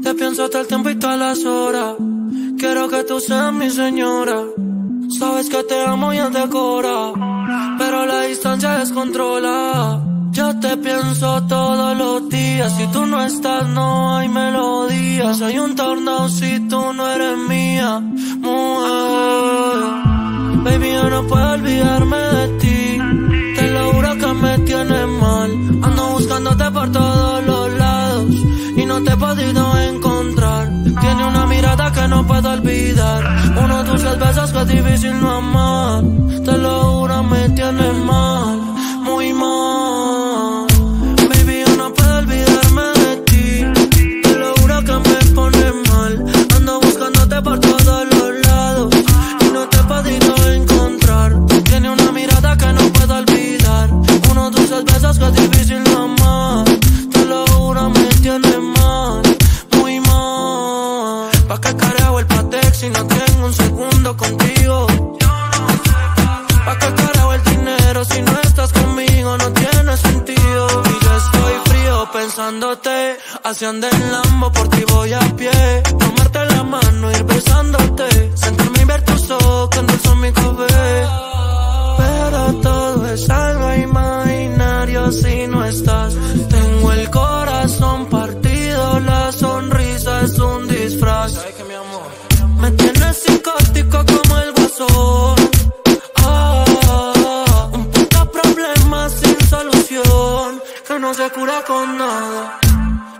Te pienso todo el tiempo y todas las horas. Quiero que tú seas mi señora. Sabes que te amo y te cora, pero la distancia descontrola. Yo te pienso todos los días. Si tú no estás no hay melodías. Hay un tornado si tú no eres mía, mujer. Baby, yo no puedo olvidarme de ti. Te lo juro que me tienes mal. Ando buscándote por todos los lados y no te he podido encontrar. Tiene una mirada que no puedo olvidar, unos dulces besos que es difícil no amar. Te lo juro, me tienes mal, muy mal. Baby, yo no puedo olvidarme de ti. Te lo juro que me pone mal. Ando buscándote por todos los lados y no te he podido encontrar. Tiene una mirada que no puedo olvidar, unos dulces besos que es difícil no amar. Te lo juro, me tienes mal, muy mal. ¿Pa' qué carajo el Patek si no tengo un segundo contigo? ¿Pa' qué carajo el dinero si no estás conmigo? No tiene sentido. Y yo estoy frío pensándote. Hacia andar en Lambo, por ti voy a pie. Tomarte la mano, ir besándote. Sentarme y ver tus ojos que endulzan mi café. Pero todo es algo imaginario si no estás. Tengo el corazón partido, la sonrisa es un disfraz. ¿Sabes que mi amor? Me tienes psicótico como el Guasón. Un puto problema sin solución que no se cura con nada.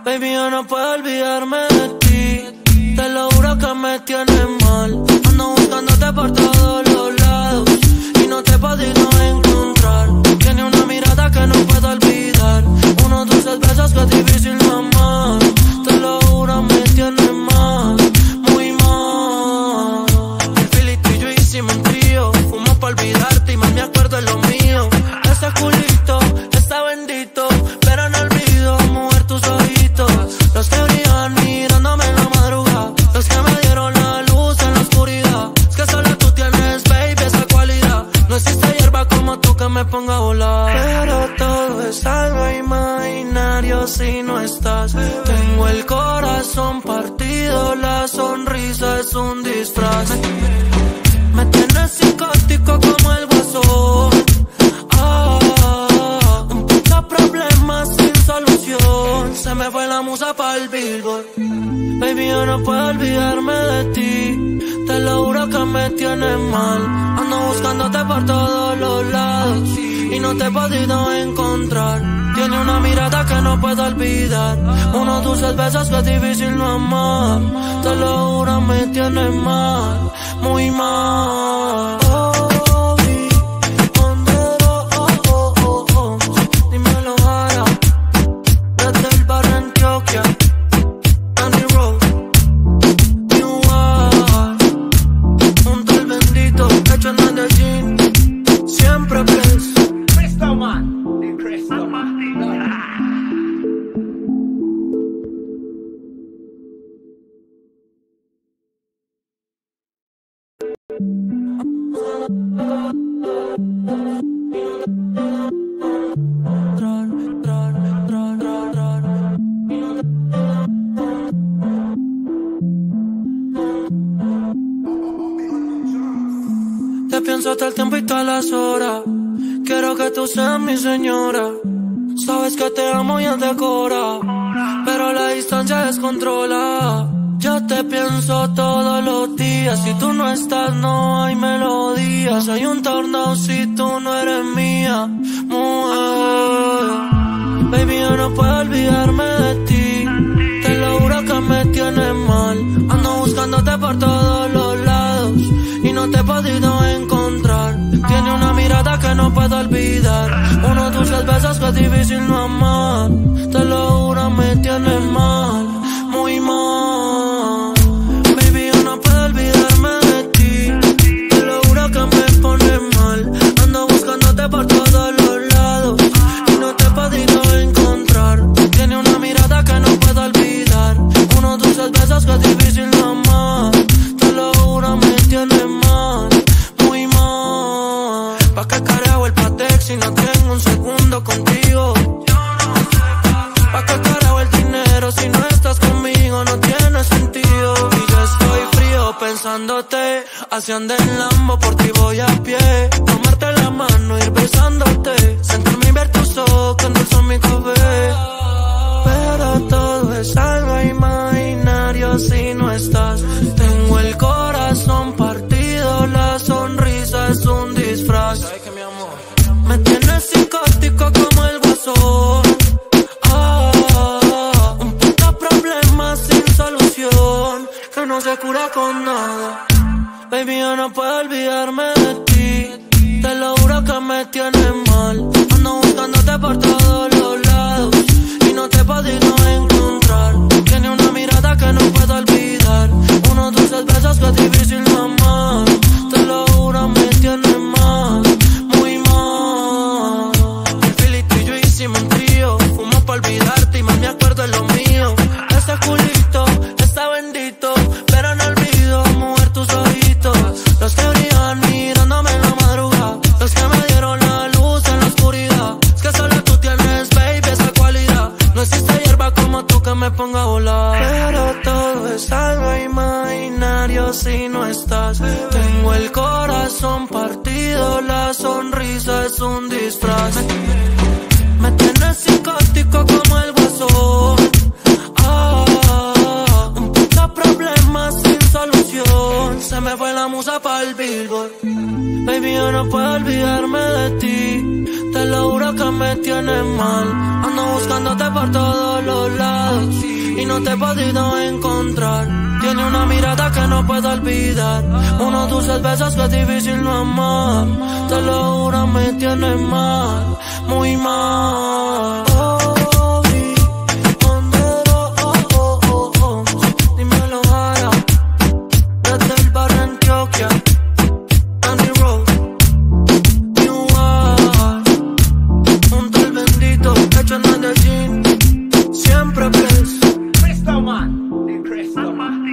Baby, yo no puedo olvidarme de ti. Te lo juro que me tienes mal. Ando buscándote por todos los lados y no te he podido encontrar. Tiene una mirada que no puedo olvidar, unos dulces besos que es difícil no amar. Te lo juro, me tienes mal, muy mal. El Filito y yo hicimos un trío. Fumo pa' olvidarte y más me acuerdo de lo mío. Ese culito está bendito, pero no olvido, mujer, tus ojitos. Los que brillan mirándome en la madrugada, los que me dieron la luz en la oscuridad. Es que solo tú tienes, baby, esa cualidad. No existe hierba como tú que me ponga a volar. Pero todo es algo imaginario si no estás. Tengo el corazón partido, la sonrisa es un disfraz. Me tienes psicótico como el Guasón. Un puto problema sin solución. Se me fue la musa pa'l Billboard. Baby, yo no puedo olvidarme de ti. Te lo juro que me tienes mal. Ando buscándote por todos los lados y no te he podido encontrar. Tiene una mirada que no puedo olvidar, unos dulces besos que es difícil no amar. Te lo juro, me tienes mal, muy mal. Dímelo ahora, desde el barrio Antioquia. Siempre preso. Crystal Man. Crystal Man. Te pienso todo el tiempo y todas las horas. Quiero que tú seas mi señora. Sabes que te amo y te cora, pero la distancia descontrola. Yo te pienso todos los días. Si tú no estás no hay melodías. Hay un tornado si tú no eres mía, mujer. Baby, yo no puedo olvidarme de ti. Te lo juro que me tienes mal. Ando buscándote por todos los lados y no te he podido encontrar. Tiene una mirada que no puedo olvidar, unos dulces besos que es difícil no amar. Te lo juro, me tienes mal, muy mal. Baby, yo no puedo olvidarme de ti. Te lo juro que me pones mal. Ando buscándote por todos los lados y no te he podido encontrar. Tiene una mirada que no puedo olvidar, unos dulces Así anda el Lambo, por ti voy a pie. Tomarte la mano, ir besándote. Sentarme y ver tus ojos que endulzan mi café. Pero todo es algo imaginario si no estás. Tengo el corazón partido, la sonrisa es un disfraz. ¿Sabes qué, mi amor? Me tienes psicótico como el Guasón. Un puto problema sin solución que no se cura con nada. Baby, yo no puedo olvidarme de ti. Te lo juro que me tienes mal. Ando buscándote por todos los lados y no te he podido encontrar. Tiene una mirada que no puedo olvidar, unos dulces besos que es difícil amar. Te lo juro, me tienes mal, muy mal. El Filito y yo hicimos un trío. Fumo pa' olvidarte y más me acuerdo de lo mío. Ese culito está bendito, pero no olvido, mujer, tus ojitos. Los que brillan mirándome en la madrugada, los que me dieron la luz en la oscuridad. Es que solo tú tienes, baby, esa cualidad. No existe hierba como tú que me ponga a volar. Pero todo es algo imaginario si no estás. Tengo el corazón partido, la sonrisa es un disfraz. Me tienes psicótico como el Guasón. Un puto problema sin solución. Se me fue la musa pa'l Billboard. Baby, yo no puedo olvidarme de ti. Te lo juro que me tienes mal. Ando buscándote por todos los lados y no te he podido encontrar. Tiene una mirada que no puedo olvidar, unos dulces besos que es difícil no amar. Te lo juro, me tienes mal, muy mal. Dímelo ahora, desde el barrio Antioquia, Andy Road, New York, junto al bendito, hecho en el jean, siempre preso. Crystal Man, the Crystal Man.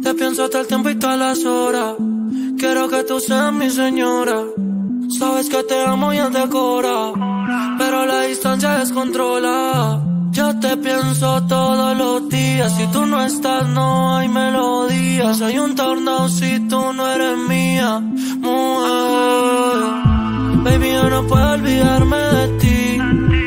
Te pienso todo el tiempo y todas las horas. Quiero que tú seas mi señora. Sabes que te amo y es de cora, pero la distancia descontrola. Yo te pienso todos los días. Si tú no estás, no hay melodías. Hay un tornado si tú no eres mía, mujer. Baby, yo no puedo olvidarme de ti.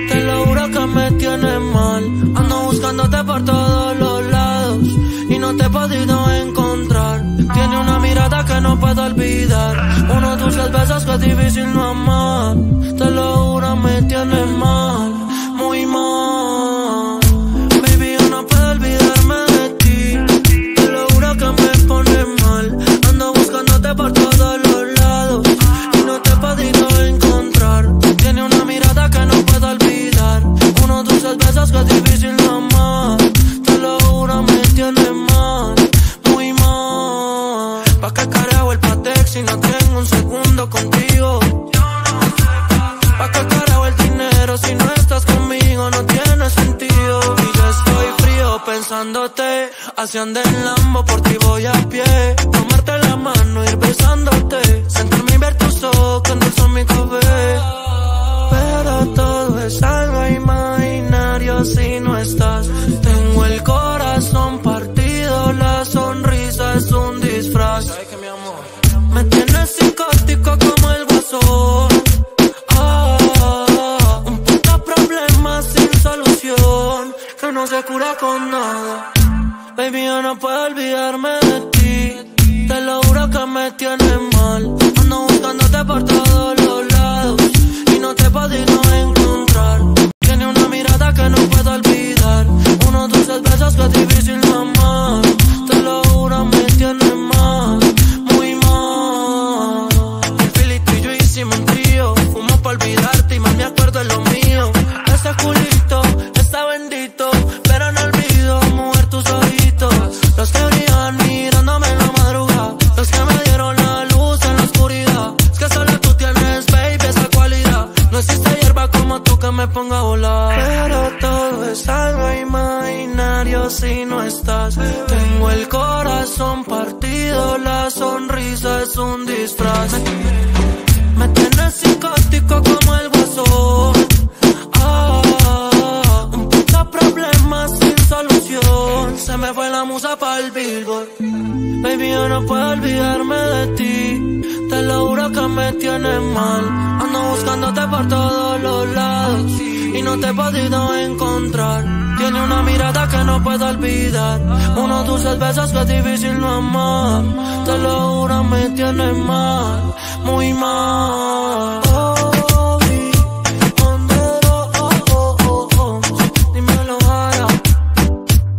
Te lo juro que me tienes mal. Ando buscándote por todos los lados y no te he podido encontrar. Tiene una mirada que no puedo olvidar, unos dulces besos que es difícil no amar. Te lo juro, me tienes mal, muy mal. Baby, yo no puedo olvidarme de ti. Te lo juro que me pones mal. Ando buscándote por todos los lados y no te he podido encontrar. Tiene una mirada que no puedo olvidar, unos dulces besos que es difícil no amar. Te lo juro, me tienes mal, muy mal. ¿Pa' qué carajo el Patek si no tengo un segundo contigo? ¿Pa' qué carajo el dinero si no estás conmigo? No tiene sentido. Y yo estoy frío pensándote. Así anda el Lambo, por ti voy a pie. Tomarte la mano, ir besándote. Sentarme y ver tus ojos que endulzan mi café. Pero todo es algo imaginario si no estás. Tengo el corazón partido, la sonrisa es un disfraz. ¿Sabes qué, mi amor? Me tienes psicótico como el Guasón. Un puto problema sin solución que no se cura con nada. Baby, yo no puedo olvidarme de ti. Te lo juro que me tienes mal. Ando buscándote por todos los lados y no te he podido encontrar. Tiene una mirada que no puedo olvidar, unos dulces besos que es difícil no amar. Te lo juro, me tienes mal, muy mal. El Filito y yo hicimos un trío. Fumo pa' olvidarte y más me acuerdo de lo mío. Ese culito está bendito, pero no olvido, mujer, tus ojitos. Los que brillan mirándome en la madrugada, los que me dieron la luz en la oscuridad. Es que solo tú tienes, baby, esa cualidad. No existe hierba como tú que me si no estás. Tengo el corazón partido, la sonrisa es un disfraz. Me tienes psicótico como el guasón. Un puto problema sin solución. Se me fue la musa pa'l Billboard. Baby, yo no puedo olvidarme de ti. Te lo juro que me tienes mal. Ando buscándote por todos los lados y no te he podido encontrar. Tiene una mirada que no puedo olvidar, unos dulces besos que es difícil no amar. Te lo juro, me tienes mal, muy mal. Dímelo ahora,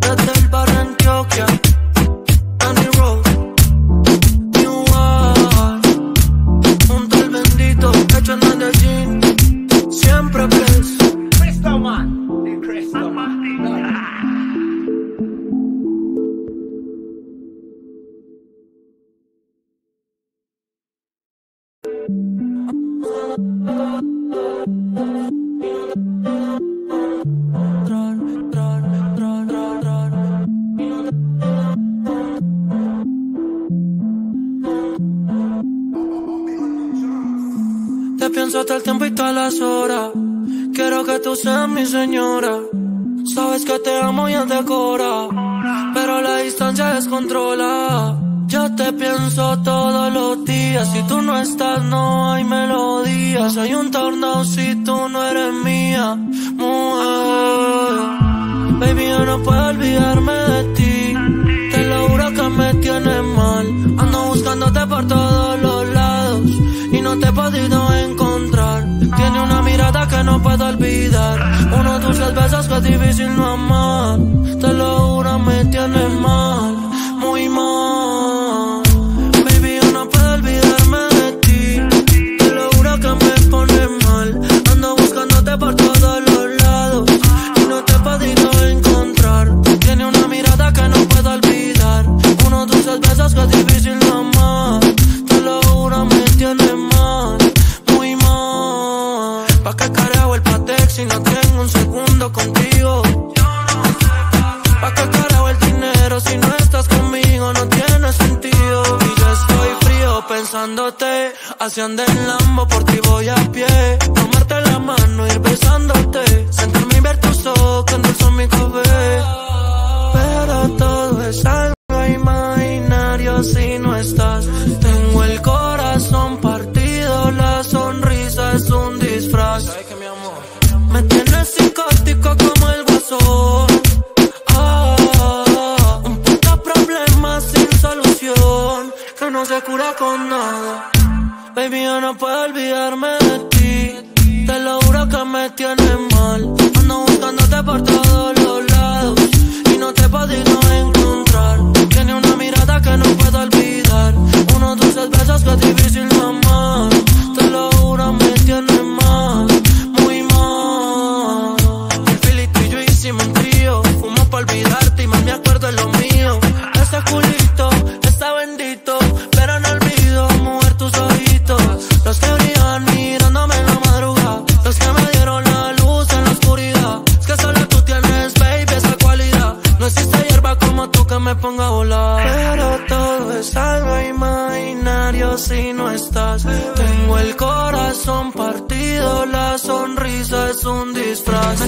desde el barrio Antioquia. Siempre preso. Crystal Man. Crystal Man. Te pienso hasta el tiempo y todas las horas. Quiero que tú seas mi señora. Sabes que te amo y te cora, pero la distancia descontrola. Yo te pienso todos los días. Si tú no estás no hay melodías. Hay un tornado si tú no eres mía, mujer. Baby, yo no puedo olvidarme de ti. Te lo juro que me tienes mal. Ando buscándote por todos los lados y no te he podido encontrar. Tiene una mirada que no puedo olvidar, unos dulces besos que es difícil no amar. Te lo juro, me tienes mal, muy mal. Baby, yo no puedo olvidarme de ti. Te lo juro que me pones mal. Ando buscándote por todos los lados y no te he podido encontrar. Tiene una mirada que no puedo olvidar, unos dulces besos que es difícil no amar. Te lo juro, me tienes mal, muy mal. ¿Pa' qué carajo el Patek si no tengo un segundo contigo? ¿Pa' qué carajo el dinero si no estás conmigo? No tiene sentido. Y yo estoy frío pensándote, haciendo el Lambo, por ti voy a pie. Tomarte la mano, ir besándote, sentarme y ver tus ojos que endulzan mi café. Pero todo es algo imaginario si no estás. Tengo el corazón partido, la sonrisa es un disfraz. Me tienes psicótico como el guasón. Un puto problema sin solución que no se cura con nada. Baby, yo no puedo olvidarme de ti. Te lo juro que me tienes mal. Ando buscándote por todos los lados y no te he podido encontrar. Tiene una mirada que no puedo olvidar, unos dulces besos que es difícil no amar. Te lo juro, me tienes mal, muy mal. El Philly, tú y yo hicimos un trío. Fumo pa' olvidarte y más me acuerdo de lo mío. Ese culito está bendito, pero no olvido, mujer, tus ojitos. Los que brillan mirándome en la madrugada, los que me dieron la luz en la oscuridad. Es que solo tú tienes, baby, esa cualidad. No existe hierba como tú que me ponga a volar. Pero todo es algo imaginario si no estás. Tengo el corazón partido, la sonrisa es un disfraz.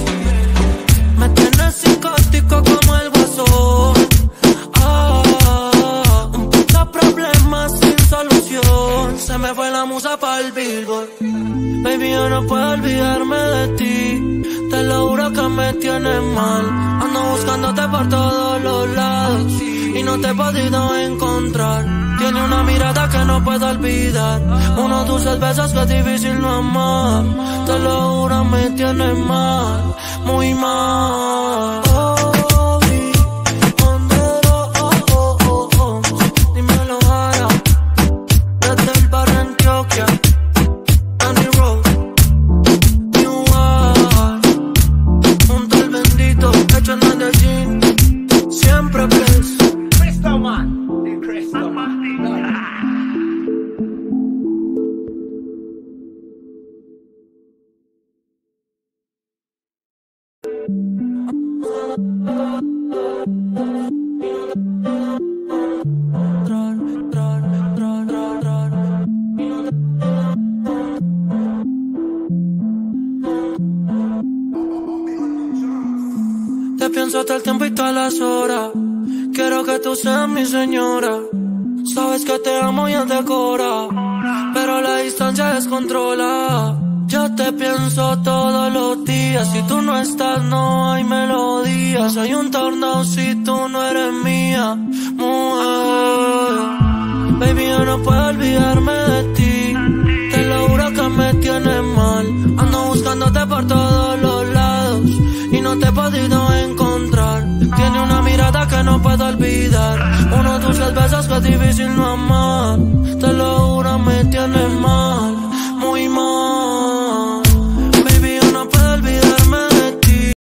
Me tienes psicótico como el guasón. Un puto problema sin solución. Se me fue la musa pa'l Billboard. Baby, yo no puedo olvidarme de ti. Te lo juro que me tienes mal. Ando buscándote por todos los lados y no te he podido encontrar. Tiene una mirada que no puedo olvidar, unos dulces besos que es difícil no amar. Te lo juro, me tienes mal, muy mal. Dímelo ahora, desde el barrio Antioquia. Siempre preso. Crystal Man. Crystal Man. el tiempo y todas las horas. Quiero que tú seas mi señora. Sabes que te amo y te cora, pero la distancia descontrola. Yo te pienso todos los días. Si tú no estás, no hay melodías. Hay un tornado si tú no eres mía, mujer. Baby, yo no puedo olvidarme de ti. Te lo juro que me tienes mal. Ando buscándote por todos los lados y no te he podido encontrar. Tiene una mirada que no puedo olvidar. Unos dulces besos que es difícil no amar. Te lo juro, me tienes mal, muy mal. Baby, yo no puedo olvidarme de ti.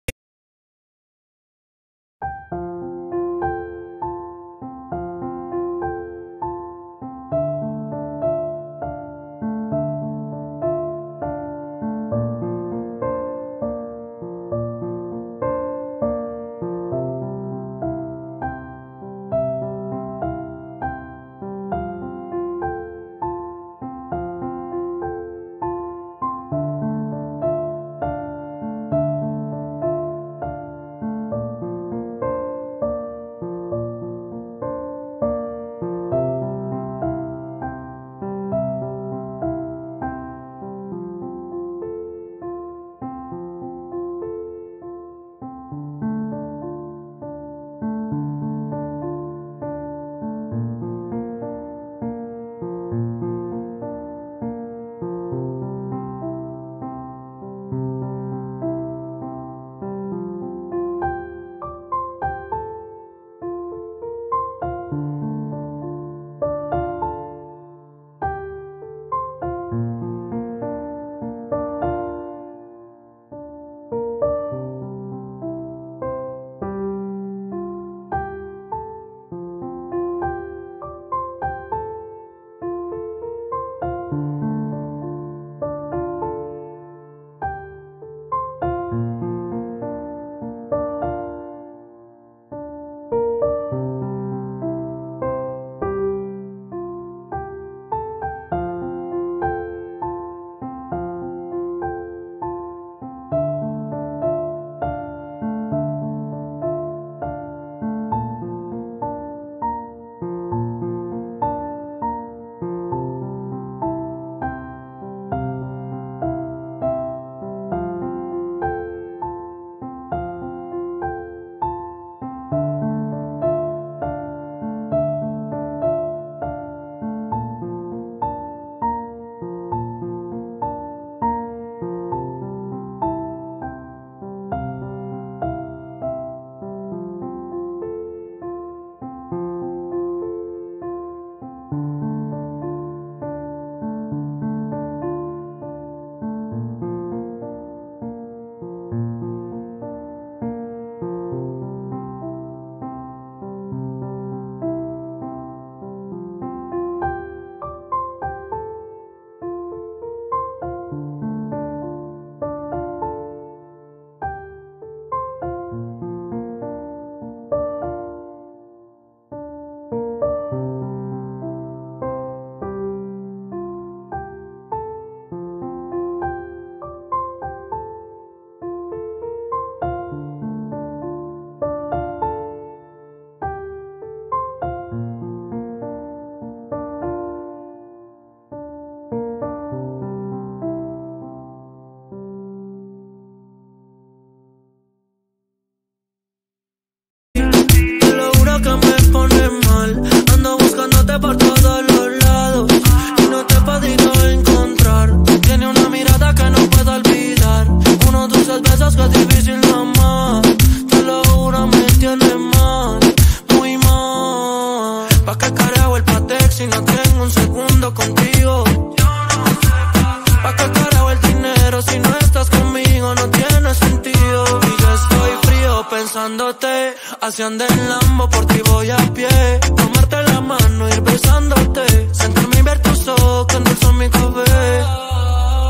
besándote, haciendo el Lambo, por ti voy a pie, tomarte la mano, ir besándote, sentarme y ver tus ojos que endulzan mi café.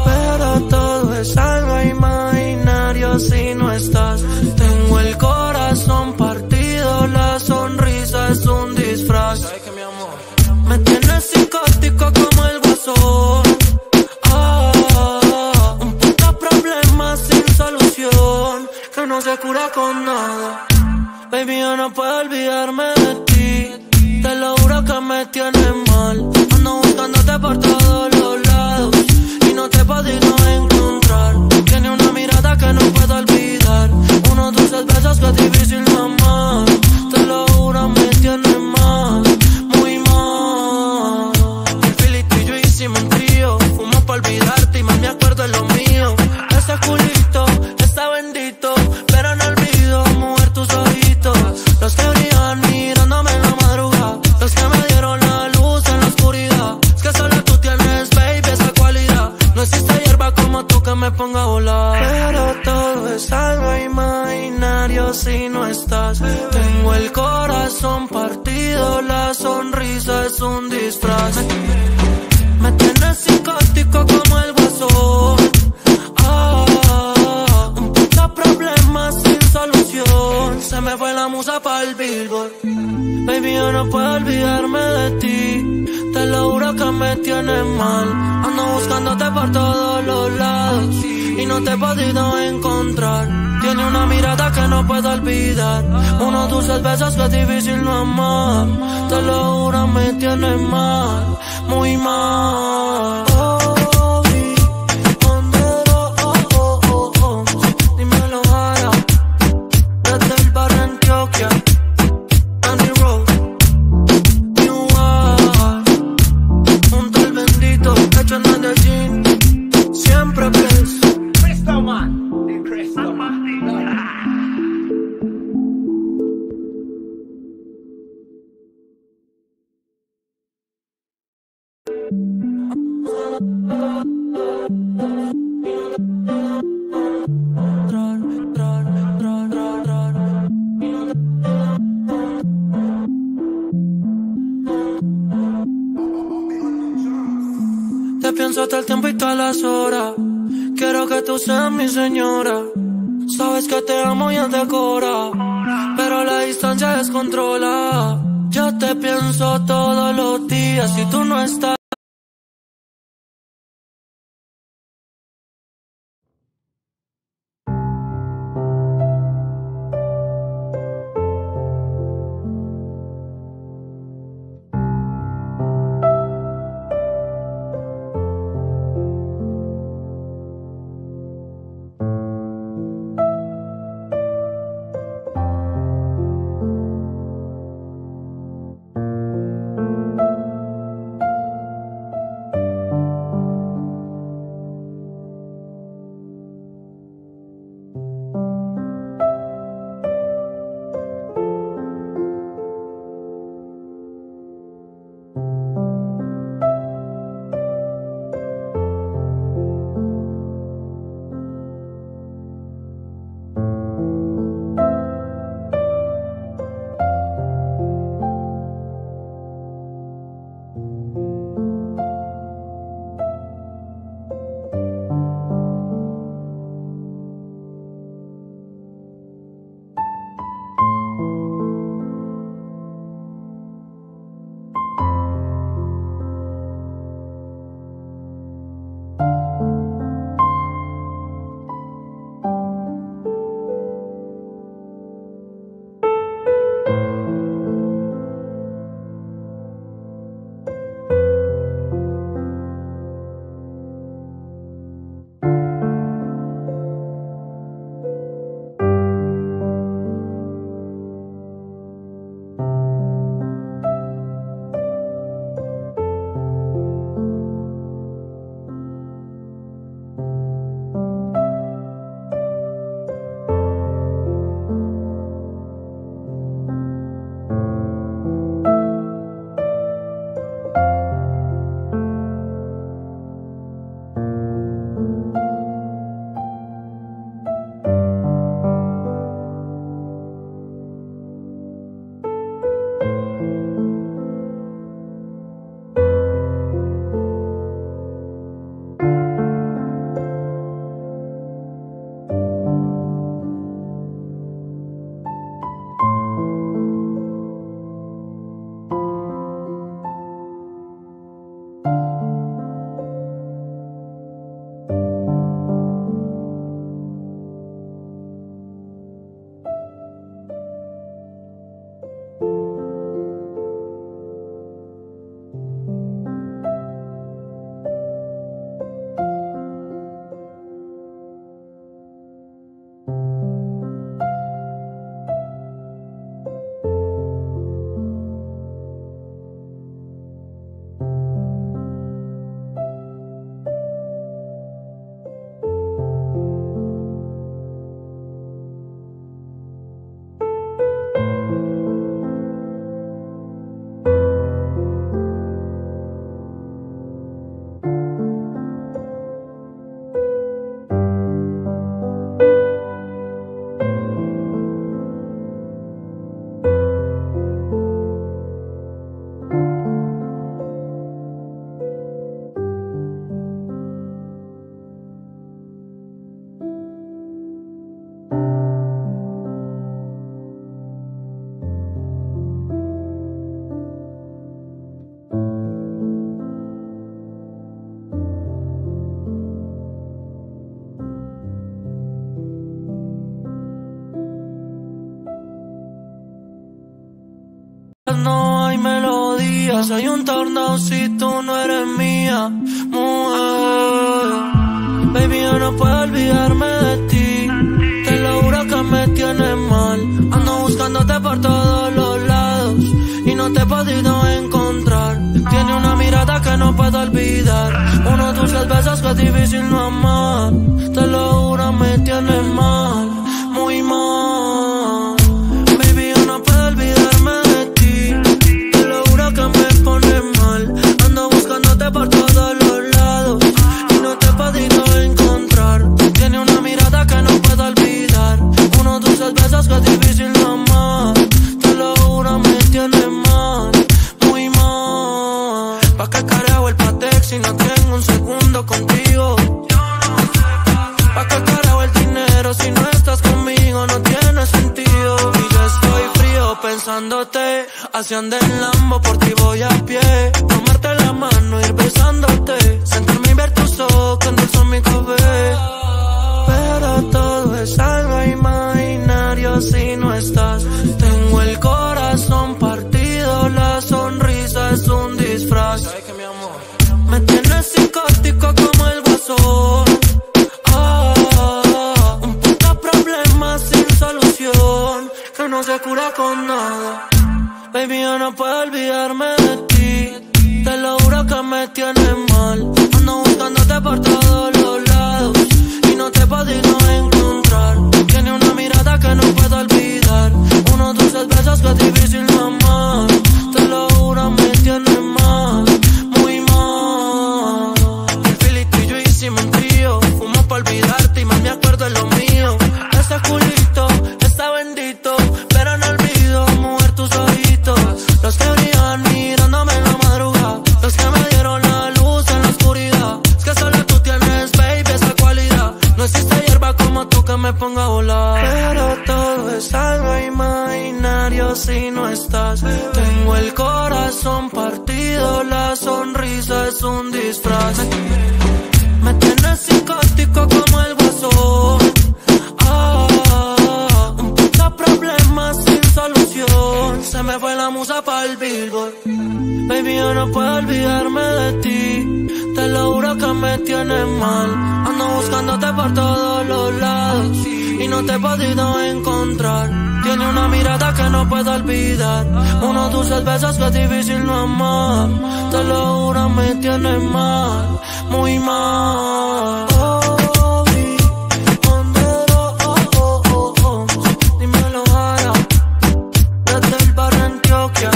Pero todo es algo imaginario si no estás. Tengo el corazón partido, la sonrisa es un disfraz. ¿Sabes qué, mi amor? Me tienes psicótico como el Guasón. Un puto problema sin solución que no se cura con nada. Baby, yo no puedo olvidarme de ti. Te lo juro que me tienes mal. Ando buscándote por todos los lados y no te he podido encontrar. Tiene una mirada que no puedo olvidar, unos dulces besos que es difícil mamar. Te lo juro, me tienes mal, muy mal. El Philly y yo hicimos un trío, fumo pa' olvidarte y más me acuerdo de lo mío. Ese culito está bendito, pero no olvido, mujer, tus ojitos. Los que brillan mirándome en la madrugada, los que me dieron la luz en la oscuridad. Es que solo tú tienes, baby, esa cualidad. No existe hierba como tú que me ponga a volar. Pero todo es algo imaginario si no estás. Tengo el corazón partido, la sonrisa es un disfraz. Me tienes psicótico como el guasón. Un puto problema sin solución. Se me fue la musa pa'l Billboard. Baby, yo no puedo olvidarme de ti. Te lo juro que me tienes mal. Ando buscándote por todos los lados y no te he podido encontrar. Tiene una mirada que no puedo olvidar, unos dulces besos que es difícil no amar. Te lo juro, me tienes mal, muy mal. Dímelo ahora, desde el barrio Antioquia, Andy Road, New York, junto al bendito, hecho en Medellín, siempre preso. Crystal Man, the Crystal Man. Te pienso hasta el tiempo y todas las horas. Quiero que tú seas mi señora. Sabes que te amo y ya te cora, pero la distancia descontrola. Yo te pienso todos los días si tú no estás. Ya soy un tornado si tú no eres mía, mujer. Baby, yo no puedo olvidarme de ti. Te lo juro que me tienes mal. Ando buscándote por todos los lados y no te he podido encontrar. Tiene una mirada que no puedo olvidar, unos dulces besos que es difícil no amar. Te lo juro, me tienes mal, muy mal. Baby, yo no puedo olvidarme de ti. Te lo juro que me pones mal. Ando buscándote por todos los lados y no te he podido encontrar. Tiene una mirada que no puedo olvidar, unos dulces besos que es difícil no amar. Te lo juro, me tienes mal, muy mal. ¿Pa' qué carajo el Patek si no tengo un segundo contigo? ¿Pa' qué carajo el dinero si no estás conmigo? No tiene sentido. Y yo estoy frío pensándote, haciendo el Lambo, por ti voy a pie. Tomarte la mano, ir besándote, sentarme y ver tus ojos que endulzan mi café. Pero todo es algo imaginario si no estás. Tengo el corazón partido, la sonrisa es un disfraz. ¿Sabes qué, mi amor? Me tienes psicótico como el Guasón. Un puto problema sin solución que no se cura con nada. Baby, yo no puedo olvidarme de ti. Te lo juro que me tienes mal. Ando buscándote por todos los lados y no te he podido encontrar. Tiene una mirada que no puedo olvidar, unos dulces besos que es difícil no amar. Te lo juro, me tienes mal, muy mal. El Philly, tú y yo hicimos un trío. Fumo pa' olvidarte y más me acuerdo de lo mío. Ese culito está bendito, pero no olvido, mujer, tus ojitos. Los que brillan mirándome en la madrugada, los que me dieron la luz en la oscuridad. Es que solo tú tienes, baby, esa cualidad. No existe hierba como tú que me ponga a volar. Pero todo es algo imaginario si no estás. Tengo el corazón partido, la sonrisa es un disfraz. Me tienes psicótico como el Guasón. Un puto problema sin solución. Se me fue la musa pa'l Billboard. Baby, yo no puedo olvidarme de ti. Te lo juro que me tienes mal. Ando buscándote por todos los lados y no te he podido encontrar. Tiene una mirada que no puedo olvidar, unos dulces besos que es difícil no amar. Te lo juro, me tienes mal, muy mal. Dímelo ahora, desde el barrio Antioquia.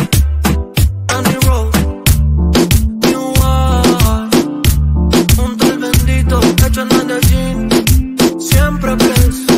Siempre preso.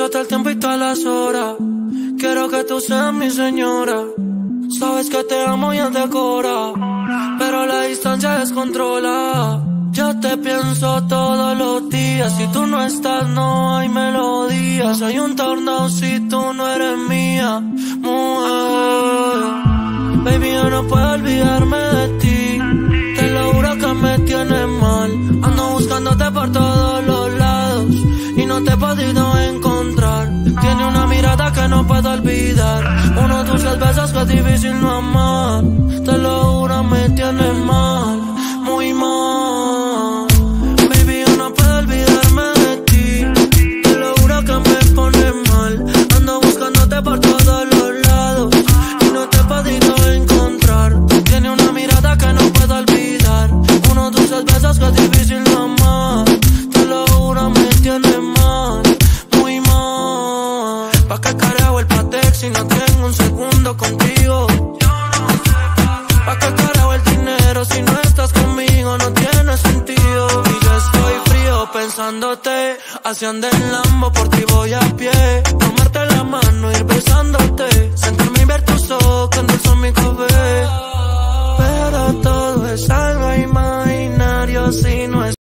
todo el tiempo y todas las horas. Quiero que tú seas mi señora. Sabes que te amo y te cora, pero la distancia descontrola. Yo te pienso todos los días. Si tú no estás, no hay melodías. Hay un tornado si tú no eres mía, mujer. Baby, yo no puedo olvidarme de ti. Te lo juro que me tienes mal. Ando buscándote por todos los lados y no te he podido encontrar. Tiene una mirada que no puedo olvidar, unos dulces besos que es difícil no amar. Te lo juro, me tienes mal, muy mal. Baby, yo no puedo olvidarme de ti. Te lo juro que me pone mal. Ando buscándote por todos los lados y no te he podido encontrar. Tiene una mirada que no puedo olvidar, unos dulces besos que es difícil no amar. Te lo juro, me tienes mal, muy mal. ¿Pa' qué carajo el Patek si no tengo un segundo contigo? ¿Pa' qué carajo el dinero si no estás conmigo? No tiene sentido. Y yo estoy frío pensándote, haciendo el Lambo, por ti voy a pie. Tomarte la mano, ir besando